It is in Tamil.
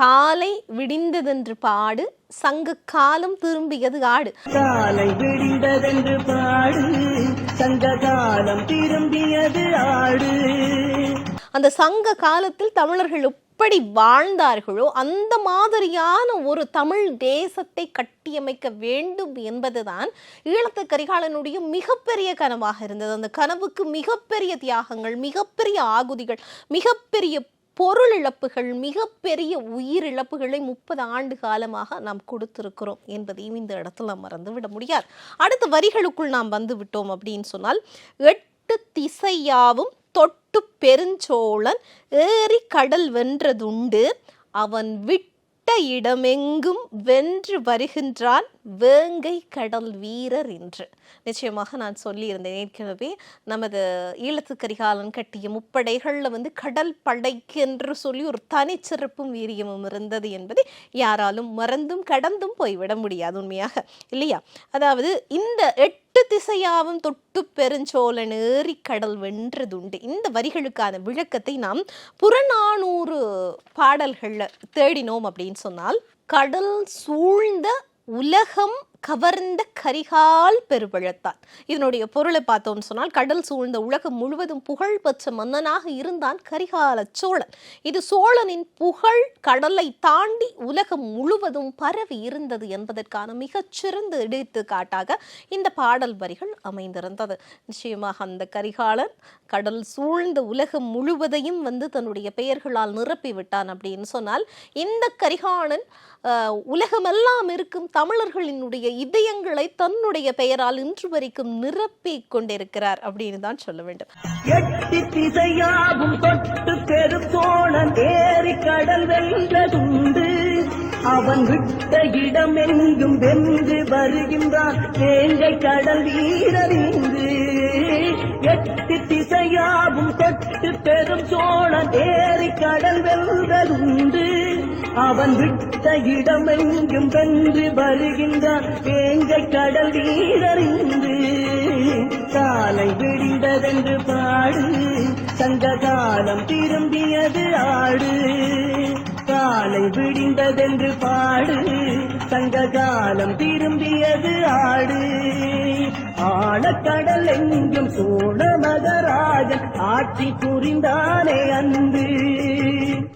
காலை விடிந்ததென்று பாடு சங்க காலம் திரும்பியது ஆடு. காலை விடிந்ததென்று பாடு சங்க காலம் திரும்பியது ஆடு. அந்த சங்க காலத்தில் தமிழர்கள் எப்படி வாழ்ந்தார்களோ அந்த மாதிரியான ஒரு தமிழ் தேசத்தை கட்டியமைக்க வேண்டும் என்பதுதான் ஈழத்து கரிகாலனுடைய மிகப்பெரிய கனவாக இருந்தது. அந்த கனவுக்கு மிகப்பெரிய தியாகங்கள், மிகப்பெரிய ஆகுதிகள், மிகப்பெரிய பொருள் இழப்புகள், மிகப்பெரிய உயிரிழப்புகளை 30 ஆண்டு காலமாக நாம் கொடுத்திருக்கிறோம் என்பதையும் இந்த இடத்துல நாம் மறந்துவிட முடியாது. அடுத்த வரிகளுக்குள் நாம் வந்து விட்டோம் அப்படின்னு சொன்னால், 8 திசையாவும் தொட்டு பெருஞ்சோழன் ஏறி கடல் வென்றதுண்டு, அவன் விட்ட இடமெங்கும் வென்று வருகின்றான் வேங்கை கடல் வீரர் என்று. நிச்சயமாக நான் சொல்லியிருந்தேன் ஏற்கனவே, நமது ஈழத்து கரிகாலன் கட்டிய முப்படைகளில் கடல் படைக்கு என்று சொல்லி ஒரு தனிச்சிறப்பும் வீரியமும் இருந்தது என்பதை யாராலும் மறந்தும் கடந்தும் போய்விட முடியாது, உண்மையாக இல்லையா? அதாவது இந்த 8 திசையாவும் தொட்டு பெருஞ்சோழன் ஏறி கடல் வென்றதுண்டு, இந்த வரிகளுக்கான விளக்கத்தை நாம் புறநானூறு பாடல்கள்ல தேடினோம் அப்படின்னு சொன்னால், கடல் சூழ்ந்த உலகம் கவர்ந்த கரிகால் பெருவழத்தான். இதனுடைய பொருளை பார்த்தோம்னு சொன்னால், கடல் சூழ்ந்த உலகம் முழுவதும் புகழ் பெற்ற மன்னனாக இருந்தான் கரிகால சோழன். இது சோழனின் புகழ் கடலை தாண்டி உலகம் முழுவதும் பரவி இருந்தது என்பதற்கான மிகச்சிறந்த எடுத்துக்காட்டாக இந்த பாடல் வரிகள் அமைந்திருந்தது. நிச்சயமாக அந்த கரிகாலன் கடல் சூழ்ந்த உலகம் முழுவதையும் தன்னுடைய பெயர்களால் நிரப்பி விட்டான் அப்படின்னு சொன்னால், இந்த கரிகாலன் உலகமெல்லாம் இருக்கும் தமிழர்களினுடைய இதயங்களை தன்னுடைய பெயரால் இன்று வரைக்கும் நிரப்பி கொண்டிருக்கிறார் அப்படின்னு தான் சொல்ல வேண்டும். 8 திசையாவும் தொட்டு பெருஞ்சோழன் ஏறி கடல் வென்றதுண்டு, அவன் விட்ட இடமெங்கும் வென்று வருகின்றான் வேங்கை கடல் வீரர் இன்று. 8 திசையாவும் தொட்டு பெருஞ்சோழன் ஏறி கடல் வென்றதுண்டு, அவன் விட்ட இடமெங்கும் வென்று வருகின்றான் வேங்கை கடல் வீரர் இன்று. காலை விடிந்ததென்று பாடு சங்க காலம் திரும்பியது ஆடு. காலை விடிந்ததென்று பாடு சங்க காலம் திரும்பியது ஆடு. ஆழக்கடல் எங்கும் சோழ மகராஜன் ஆட்சி புரிந்தானே அன்று.